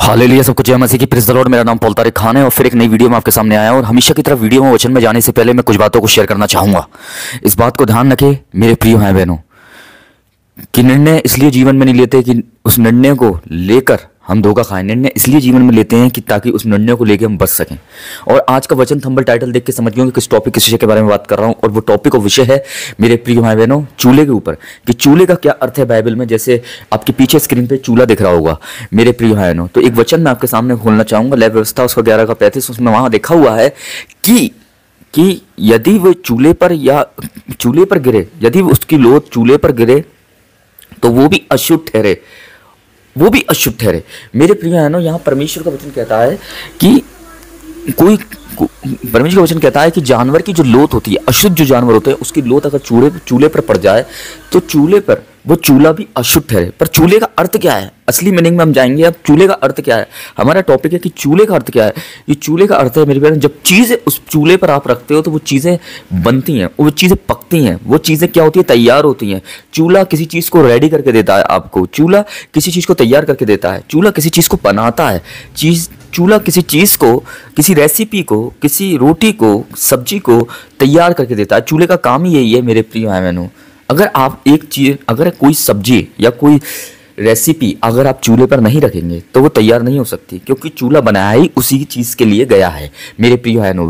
Hallelujah, सबको जय मसीह की। Praise the Lord. मेरा नाम पॉल तारिक खान है और फिर एक नई वीडियो में आपके सामने आया हूं। और हमेशा की तरह वीडियो में वचन में जाने से पहले मैं कुछ बातों को शेयर करना चाहूंगा। इस बात को ध्यान रखें मेरे प्रिय भाई बहनों, कि निर्णय इसलिए जीवन में नहीं लेते कि उस निर्णय को लेकर हम धोखा खाएं। निर्णय इसलिए जीवन में लेते हैं कि ताकि उस निर्णय को लेकर हम बच सकें। और आज का वचन थंबनेल टाइटल देख के समझ गए किस टॉपिक किस विषय के बारे में बात कर रहा हूं। और वो टॉपिक और विषय है मेरे प्रिय भाई बहनों चूल्हे के ऊपर, कि चूल्हे का क्या अर्थ है बाइबल में। जैसे आपके पीछे स्क्रीन पे चूल्हा दिख रहा होगा मेरे प्रिय भाई बहनों, तो एक वचन मैं आपके सामने खोलना चाहूंगा। लय व्यवस्था उसका 11:35, उसमें वहां देखा हुआ है कि यदि वो चूल्हे पर गिरे, यदि उसकी लोथ चूल्हे पर गिरे तो वो भी अशुद्ध ठहरे, वो भी अशुद्ध ठहरे। मेरे प्रिय बहनों, यहाँ परमेश्वर का वचन कहता है कि परमेश्वर का वचन कहता है कि जानवर की जो लोथ होती है, अशुद्ध जो जानवर होते हैं, उसकी लोथ अगर चूल्हे पर पड़ जाए तो चूल्हे पर वो चूल्हा भी अशुद्ध ठहरे। पर चूल्हे का अर्थ क्या है, असली मीनिंग में हम जाएंगे। अब चूल्हे का अर्थ क्या है, हमारा टॉपिक है कि चूल्हे का अर्थ क्या है। ये चूल्हे का अर्थ है मेरे प्यारे, जब चीज़ें उस चूल्हे पर आप रखते हो तो वो चीज़ें बनती हैं, वो चीज़ें पकती हैं, वो चीज़ें क्या होती है, तैयार होती हैं। चूल्हा किसी चीज़ को रेडी करके देता है आपको, चूल्हा किसी चीज़ को तैयार करके देता है, चूल्हा किसी चीज़ को बनाता है। चूल्हा किसी चीज़ को, किसी रेसिपी को, किसी रोटी को, सब्जी को तैयार करके देता है। चूल्हे का काम ही यही है मेरे प्रिय भाई बहनों। अगर कोई सब्जी या कोई रेसिपी अगर आप चूल्हे पर नहीं रखेंगे तो वो तैयार नहीं हो सकती, क्योंकि चूल्हा बनाया ही उसी चीज़ के लिए गया है मेरे प्रिय भाई बहनों।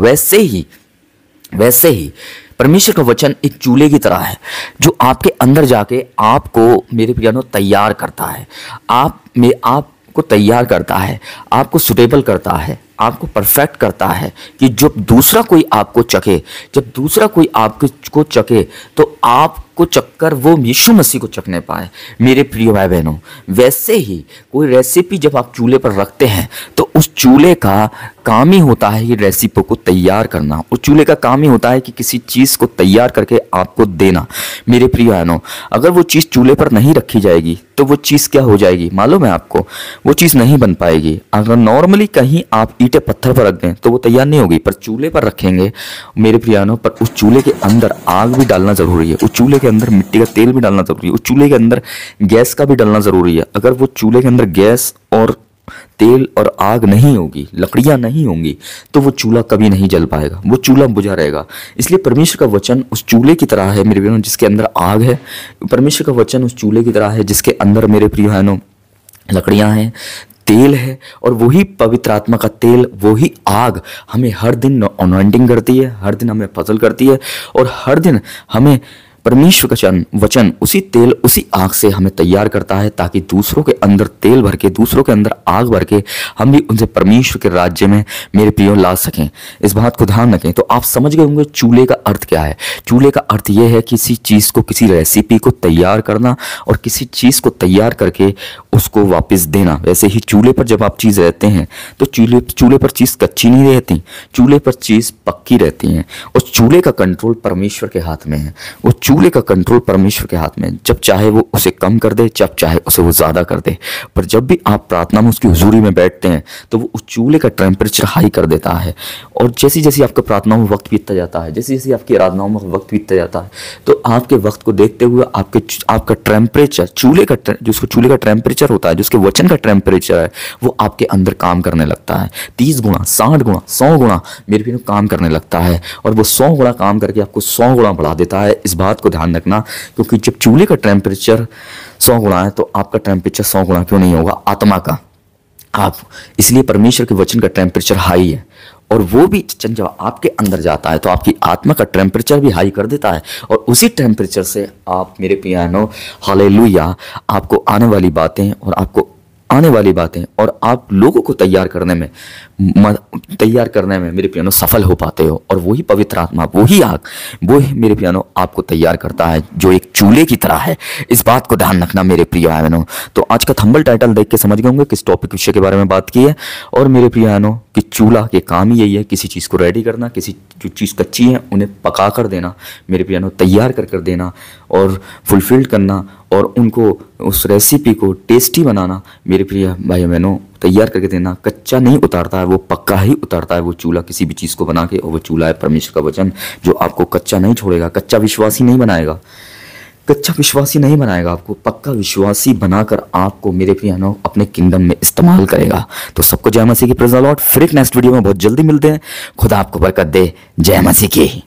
वैसे ही परमेश्वर का वचन एक चूल्हे की तरह है जो आपके अंदर जाके आपको मेरे प्रिय बहनों तैयार करता है। आपको तैयार करता है, आपको सुटेबल करता है, आपको परफेक्ट करता है कि जब दूसरा कोई आपको चखे तो आपको चक्कर वो यीशु मसीह को चखने पाए मेरे प्रिय भाई बहनों। वैसे ही कोई रेसिपी जब आप चूल्हे पर रखते हैं तो उस चूल्हे का काम ही होता है ये रेसिपी को तैयार करना। उस चूल्हे का काम ही होता है कि किसी चीज़ को तैयार करके आपको देना मेरे प्रिय बहनों। अगर वो चीज़ चूल्हे पर नहीं रखी जाएगी तो वो चीज़ क्या हो जाएगी मालूम है आपको, वो चीज़ नहीं बन पाएगी। अगर नॉर्मली कहीं आप ईंटें पत्थर पर रख दें तो वो तैयार नहीं होगी, पर चूल्हे पर रखेंगे मेरे प्रिय बहनों, पर उस चूल्हे के अंदर आग भी डालना ज़रूरी है, उस चूल्हे के अंदर मिट्टी का तेल भी डालना ज़रूरी है, उस चूल्हे के अंदर गैस का भी डालना ज़रूरी है। अगर वो चूल्हे के अंदर गैस और तेल और आग नहीं होगी, लकड़ियां नहीं होंगी, तो वो चूल्हा कभी नहीं जल पाएगा, वो चूल्हा बुझा रहेगा। इसलिए परमेश्वर का वचन उस चूल्हे की तरह है मेरे बहनों जिसके अंदर आग है। परमेश्वर का वचन उस चूल्हे की तरह है जिसके अंदर मेरे प्रिय बहनों लकड़ियां हैं, तेल है, और वही पवित्र आत्मा का तेल, वही आग हमें हर दिन अनॉइंटिंग करती है, हर दिन हमें फसल करती है, और हर दिन हमें परमेश्वर का वचन उसी तेल उसी आग से हमें तैयार करता है, ताकि दूसरों के अंदर तेल भर के, दूसरों के अंदर आग भर के हम भी उनसे परमेश्वर के राज्य में मेरे प्रियो ला सकें। इस बात को ध्यान रखें। तो आप समझ गए होंगे चूल्हे का अर्थ क्या है। चूल्हे का अर्थ यह है किसी चीज़ को, किसी रेसिपी को तैयार करना और किसी चीज़ को तैयार करके उसको वापस देना। वैसे ही चूल्हे पर जब आप चीज़ रहते हैं तो चूल्हे पर चीज़ कच्ची नहीं रहती, चूल्हे पर चीज़ पक्की रहती है। उस चूल्हे का कंट्रोल परमेश्वर के हाथ में है, उस चूल्हे का कंट्रोल परमेश्वर के हाथ में है। जब चाहे वो उसे कम कर दे, जब चाहे उसे वो ज़्यादा कर दे। पर जब भी आप प्रार्थना में उसकी हुजूरी में बैठते हैं तो वो उस चूल्हे का टेम्परेचर हाई कर देता है। और जैसे जैसे आपका प्रार्थनाओं में वक्त बीतता जाता है, जैसे जैसे आपकी आराधनाओं में वक्त बीतता जाता है, तो आपके वक्त को देखते हुए आपका टेम्परेचर, चूल्हे का टेम्परेचर होता है, जो उसके वचन का टेम्परेचर है, वो आपके अंदर काम करने लगता है। 30 गुना, 60 गुना, 100 गुना मेरे भी काम करने लगता है। और वो 100 गुना काम करके आपको 100 गुना बढ़ा देता है। इस बात को ध्यान रखना, क्योंकि जब चूल्हे का टेम्परेचर 100 गुना है तो आपका टेम्परेचर 100 गुना क्यों नहीं होगा आत्मा का। आप इसलिए परमेश्वर के वचन का टेम्परेचर हाई है, और वो भी जब आपके अंदर जाता है तो आपकी आत्मा का टेम्परेचर भी हाई कर देता है। और उसी टेम्परेचर से आप मेरे पियानो हालेलुया, आपको आने वाली बातें और आप लोगों को तैयार करने में मेरे पियानो सफल हो पाते हो। और वही पवित्र आत्मा, वही आग, वो मेरे पियानो आपको तैयार करता है, जो एक चूल्हे की तरह है। इस बात को ध्यान रखना मेरे प्रिय बहनों। तो आज का थंबनेल टाइटल देख के समझ गए होंगे किस टॉपिक विषय के बारे में बात की है। और मेरे प्रिय बहनों कि चूल्हा के काम ही यही है, किसी चीज़ को रेडी करना, किसी जो चीज़ कच्ची है उन्हें पका कर देना मेरे पियानो, तैयार कर देना और फुलफिल्ड करना, और उनको उस रेसिपी को टेस्टी बनाना मेरे प्रिय भाई बहनों, तैयार करके देना। कच्चा नहीं उतारता है, वो पक्का ही उतारता है वो चूल्हा किसी भी चीज़ को बना के। और वो चूल्हा है परमेश्वर का वचन, जो आपको कच्चा नहीं छोड़ेगा, कच्चा विश्वासी नहीं बनाएगा। कच्चा विश्वासी नहीं बनाएगा, आपको पक्का विश्वासी बनाकर आपको मेरे प्रियानो अपने किंगडम में इस्तेमाल करेगा। तो सबको जय मसीह की, प्रेज़ द लॉर्ड। फिर एक नेक्स्ट वीडियो में बहुत जल्दी मिलते हैं। खुदा आपको बरकत दे। जय मसीह की।